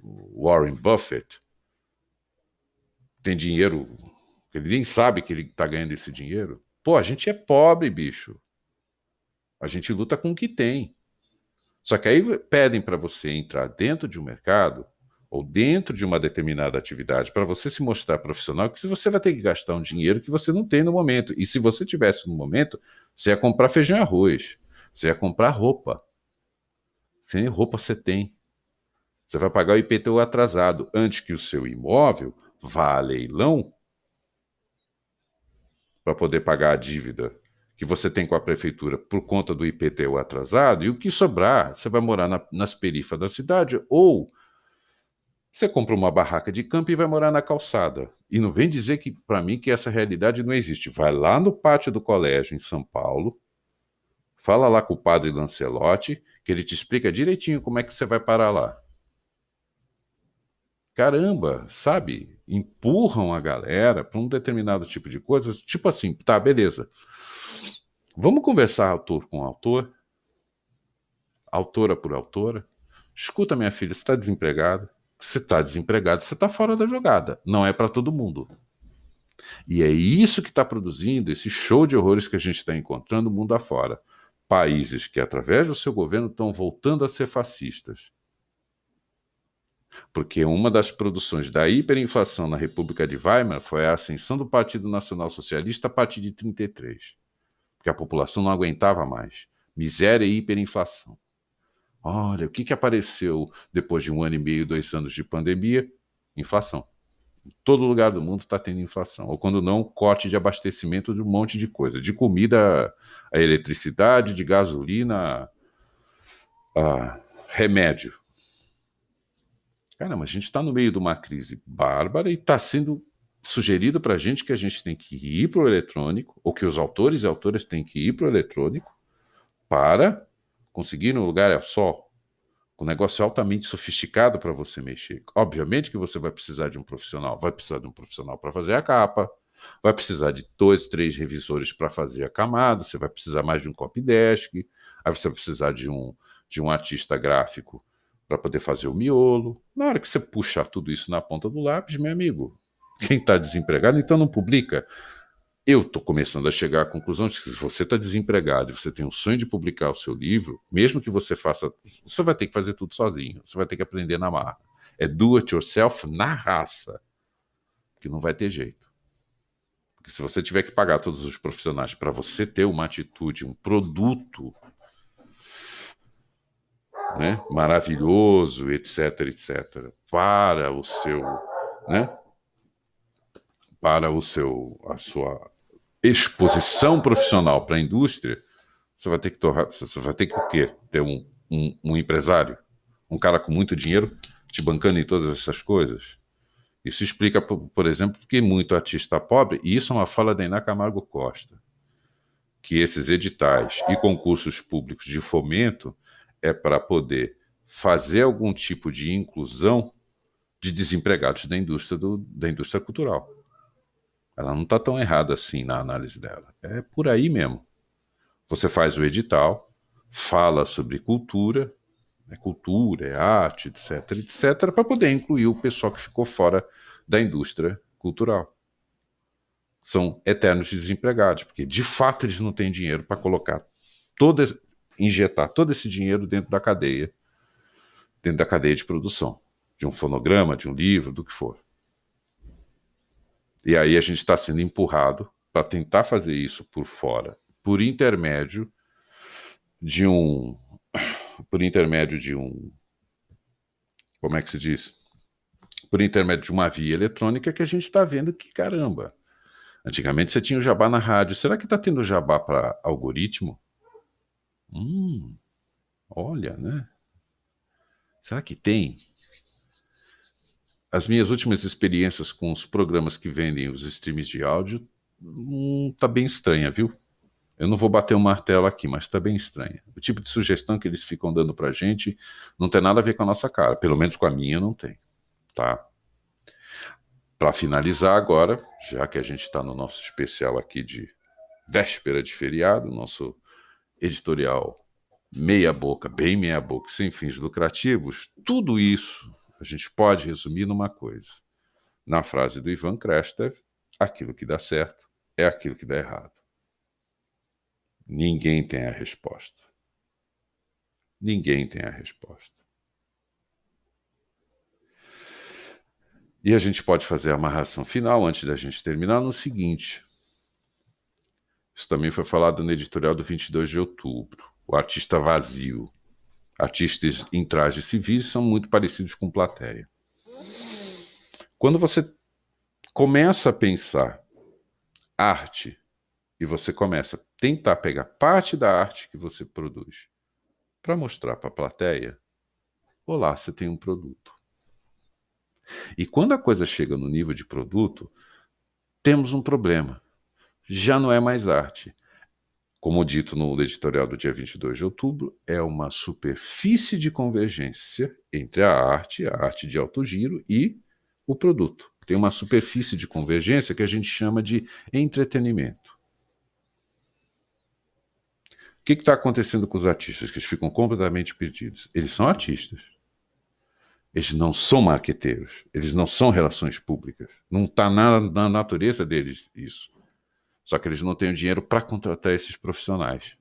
o Warren Buffett, tem dinheiro, ele nem sabe que ele está ganhando esse dinheiro. Pô, a gente é pobre, bicho. A gente luta com o que tem. Só que aí pedem para você entrar dentro de um mercado ou dentro de uma determinada atividade para você se mostrar profissional, que você vai ter que gastar um dinheiro que você não tem no momento. E se você tivesse no momento, você ia comprar feijão e arroz, você ia comprar roupa. Sem roupa você tem. Você vai pagar o IPTU atrasado antes que o seu imóvel vá a leilão para poder pagar a dívida que você tem com a prefeitura por conta do IPTU atrasado, e o que sobrar, você vai morar nas periferias da cidade, ou você compra uma barraca de campo e vai morar na calçada. E não vem dizer que para mim que essa realidade não existe. Vai lá no pátio do colégio em São Paulo, fala lá com o padre Lancelotti, que ele te explica direitinho como é que você vai parar lá. caramba, sabe? Empurram a galera para um determinado tipo de coisa, tipo assim, tá, beleza. Vamos conversar autor com autor, autora por autora. Escuta, minha filha, você está desempregado? Você está desempregado, você está fora da jogada. Não é para todo mundo. E é isso que está produzindo esse show de horrores que a gente está encontrando mundo afora. Países que, através do seu governo, estão voltando a ser fascistas. Porque uma das produções da hiperinflação na República de Weimar foi a ascensão do Partido Nacional Socialista a partir de 1933. Porque a população não aguentava mais. Miséria e hiperinflação. Olha, o que apareceu depois de 1 ano e meio, 2 anos de pandemia? Inflação. Em todo lugar do mundo está tendo inflação. Ou quando não, corte de abastecimento de um monte de coisa. De comida a eletricidade, de gasolina a remédio. Caramba, a gente está no meio de uma crise bárbara e está sendo sugerido para a gente que a gente tem que ir para o eletrônico, ou que os autores e autoras têm que ir para o eletrônico para conseguir um lugar ao sol. Um negócio altamente sofisticado para você mexer. Obviamente que você vai precisar de um profissional. Vai precisar de um profissional para fazer a capa, vai precisar de 2, 3 revisores para fazer a camada, você vai precisar mais de um copydesk, aí você vai precisar de um artista gráfico para poder fazer o miolo. Na hora que você puxar tudo isso na ponta do lápis, meu amigo, quem está desempregado, então não publica. Eu estou começando a chegar à conclusão de que se você está desempregado e você tem um sonho de publicar o seu livro, mesmo que você faça, você vai ter que fazer tudo sozinho, você vai ter que aprender na marra. É do it yourself na raça, que não vai ter jeito. Porque se você tiver que pagar todos os profissionais para você ter uma atitude, um produto, né, maravilhoso, etc, etc, para o seu, né, para o seu, a sua exposição profissional para a indústria, você vai ter que o quê? Ter um empresário, um cara com muito dinheiro te bancando em todas essas coisas. Isso explica, por exemplo, que muito artista pobre, e isso é uma fala da Iná Camargo Costa, que esses editais e concursos públicos de fomento é para poder fazer algum tipo de inclusão de desempregados da indústria cultural. Ela não está tão errada assim na análise dela. É por aí mesmo. Você faz o edital, fala sobre cultura, é arte, etc, etc, para poder incluir o pessoal que ficou fora da indústria cultural. São eternos desempregados, porque de fato eles não têm dinheiro para colocar injetar todo esse dinheiro dentro da cadeia de produção, de um fonograma, de um livro, do que for. E aí a gente está sendo empurrado para tentar fazer isso por fora, por intermédio de um, como é que se diz? Por intermédio de uma via eletrônica que a gente está vendo que, caramba, antigamente você tinha o jabá na rádio, será que está tendo jabá para algoritmo? Olha, né? Será que tem? As minhas últimas experiências com os programas que vendem os streams de áudio tá bem estranha, viu? Eu não vou bater um martelo aqui, mas tá bem estranha. O tipo de sugestão que eles ficam dando pra gente não tem nada a ver com a nossa cara, pelo menos com a minha não tem, tá? Para finalizar agora, já que a gente está no nosso especial aqui de véspera de feriado, nosso editorial meia boca, bem meia boca, sem fins lucrativos, tudo isso a gente pode resumir numa coisa. Na frase do Ivan Krastev, aquilo que dá certo é aquilo que dá errado. Ninguém tem a resposta. Ninguém tem a resposta. E a gente pode fazer a amarração final antes da gente terminar no seguinte. Isso também foi falado no editorial do 22 de outubro. O artista vazio. Artistas em trajes civis são muito parecidos com plateia. Quando você começa a pensar arte e você começa a tentar pegar parte da arte que você produz para mostrar para a plateia, olá, você tem um produto. E quando a coisa chega no nível de produto, temos um problema. Já não é mais arte. Como dito no editorial do dia 22 de outubro, é uma superfície de convergência entre a arte de alto giro e o produto. Tem uma superfície de convergência que a gente chama de entretenimento. O que está acontecendo com os artistas? Que eles ficam completamente perdidos. Eles são artistas. Eles não são marqueteiros. Eles não são relações públicas. Não está na natureza deles isso. Só que eles não têm o dinheiro para contratar esses profissionais.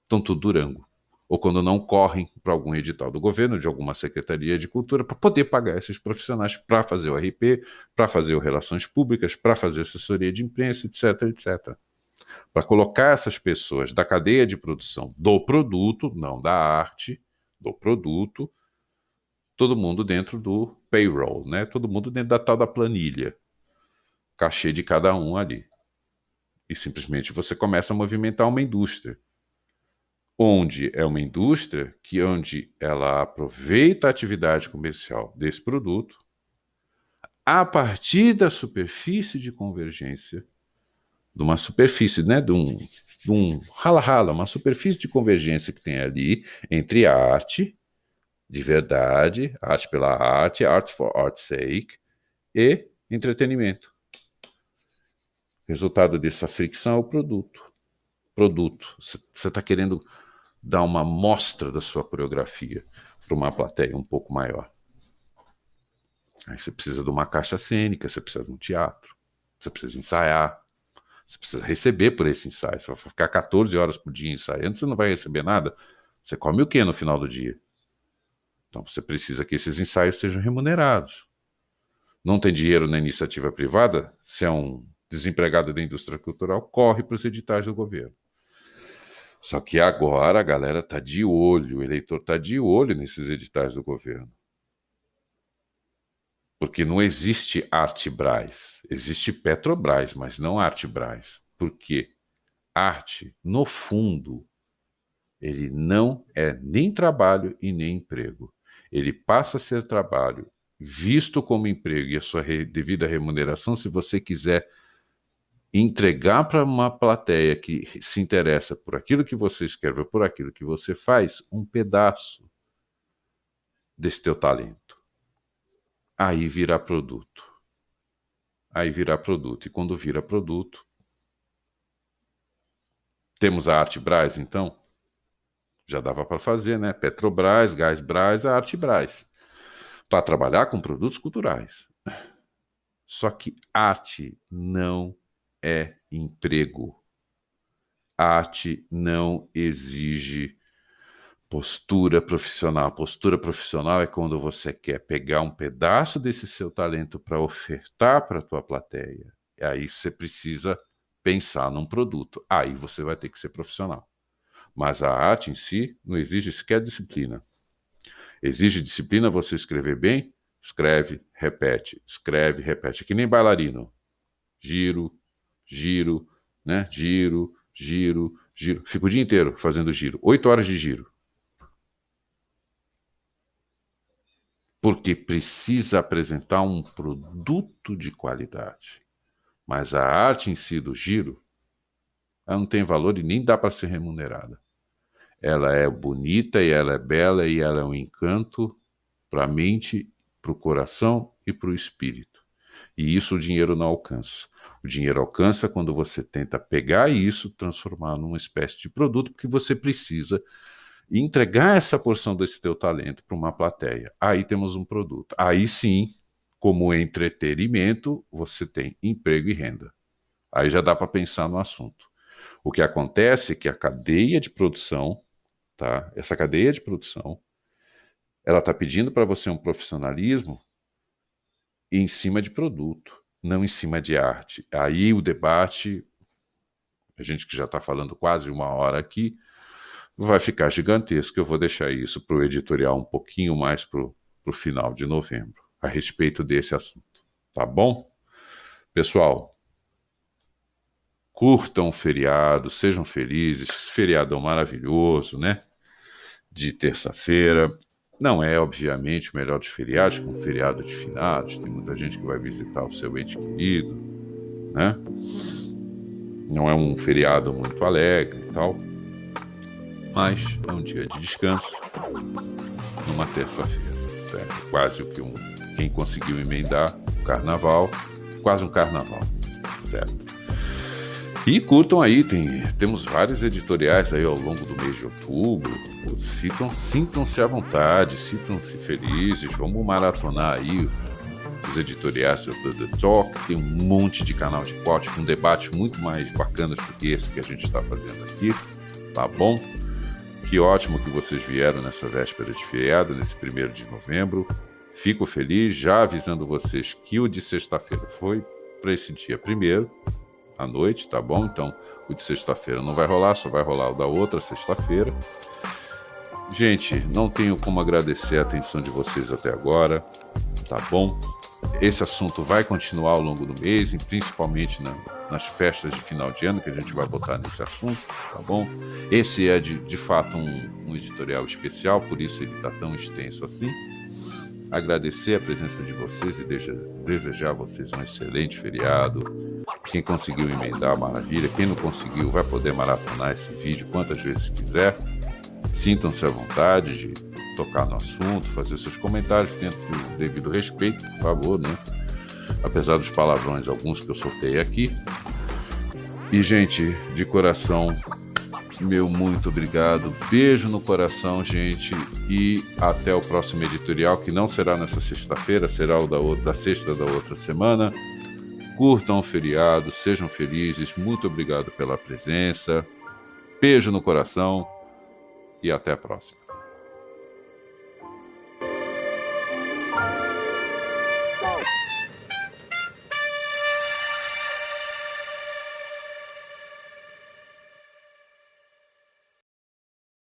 Estão tudo Durango. Ou quando não correm para algum edital do governo, de alguma secretaria de cultura, para poder pagar esses profissionais para fazer o RP, para fazer o relações públicas, para fazer assessoria de imprensa, etc, etc. Para colocar essas pessoas da cadeia de produção do produto, não da arte, do produto, todo mundo dentro do payroll, né? Todo mundo dentro da tal da planilha, cachê de cada um ali. E simplesmente você começa a movimentar uma indústria. Onde é uma indústria que onde ela aproveita a atividade comercial desse produto a partir da superfície de convergência, de uma superfície, né, de um rala-rala, uma superfície de convergência que tem ali entre a arte, de verdade, arte pela arte, art for art's sake, e entretenimento. Resultado dessa fricção é o produto. Produto. Você está querendo dar uma mostra da sua coreografia para uma plateia um pouco maior. Aí você precisa de uma caixa cênica, você precisa de um teatro, você precisa ensaiar, você precisa receber por esse ensaio. Você vai ficar 14 horas por dia ensaiando, você não vai receber nada. Você come o quê no final do dia? Então você precisa que esses ensaios sejam remunerados. Não tem dinheiro na iniciativa privada? Se é um desempregado da indústria cultural, corre para os editais do governo. Só que agora a galera está de olho, o eleitor está de olho nesses editais do governo. Porque não existe Artebras, existe Petrobras, mas não Artebras. Por quê? Arte, no fundo, ele não é nem trabalho e nem emprego. Ele passa a ser trabalho visto como emprego e a sua devida remuneração, se você quiser entregar para uma plateia que se interessa por aquilo que você escreve, por aquilo que você faz, um pedaço desse teu talento. Aí virá produto. Aí virá produto. E quando vira produto, temos a Artebras, então? Já dava para fazer, né? Petrobras, Gasbras, a Artebras. Para trabalhar com produtos culturais. Só que arte não é emprego. Arte não exige postura profissional. Postura profissional é quando você quer pegar um pedaço desse seu talento para ofertar para a tua plateia. E aí você precisa pensar num produto. Aí você vai ter que ser profissional. Mas a arte em si não exige sequer disciplina. Exige disciplina você escrever bem? Escreve, repete. Escreve, repete. É que nem bailarino. Giro, giro, né? Giro, giro, giro. Fico o dia inteiro fazendo giro. 8 horas de giro. Porque precisa apresentar um produto de qualidade. Mas a arte em si do giro, ela não tem valor e nem dá para ser remunerada. Ela é bonita e ela é bela e ela é um encanto para a mente, para o coração e para o espírito. E isso o dinheiro não alcança. O dinheiro alcança quando você tenta pegar isso, transformar numa espécie de produto, porque você precisa entregar essa porção desse teu talento para uma plateia. Aí temos um produto. Aí sim, como entretenimento, você tem emprego e renda. Aí já dá para pensar no assunto. O que acontece é que a cadeia de produção, tá? Essa cadeia de produção, ela está pedindo para você um profissionalismo em cima de produto, não em cima de arte. Aí o debate, a gente que já está falando quase 1 hora aqui, vai ficar gigantesco. Eu vou deixar isso para o editorial um pouquinho mais para o final de novembro, a respeito desse assunto. Tá bom? Pessoal, curtam o feriado, sejam felizes. Esse feriadão maravilhoso, né? De terça-feira. Não é, obviamente, o melhor dos feriados, que é um feriado de finados. Tem muita gente que vai visitar o seu ente querido, né? Não é um feriado muito alegre e tal. Mas é um dia de descanso numa terça-feira. É quase o que um quem conseguiu emendar o carnaval, quase um carnaval, certo? E curtam aí, temos vários editoriais aí ao longo do mês de outubro. Sintam-se à vontade, sintam-se felizes, vamos maratonar aí os editoriais do The Talk. Tem um monte de canal de corte com debates muito mais bacanas do que esse que a gente está fazendo aqui, tá bom? Que ótimo que vocês vieram nessa véspera de feriado, nesse 1º de novembro. Fico feliz, já avisando vocês que o de sexta-feira foi para esse dia 1º, à noite, tá bom? Então, o de sexta-feira não vai rolar, só vai rolar o da outra sexta-feira. Gente, não tenho como agradecer a atenção de vocês até agora, tá bom? Esse assunto vai continuar ao longo do mês, e principalmente nas festas de final de ano, que a gente vai botar nesse assunto, tá bom? Esse é, de fato, um editorial especial, por isso ele está tão extenso assim. Agradecer a presença de vocês e desejar a vocês um excelente feriado. Quem conseguiu emendar, maravilha. Quem não conseguiu, vai poder maratonar esse vídeo quantas vezes quiser. Sintam-se à vontade de tocar no assunto, fazer seus comentários dentro do devido respeito, por favor, né? Apesar dos palavrões, alguns que eu soltei aqui. E, gente, de coração, meu muito obrigado. Beijo no coração, gente. E até o próximo editorial, que não será nessa sexta-feira, será o da sexta da outra semana. Curtam o feriado, sejam felizes. Muito obrigado pela presença. Beijo no coração e até a próxima.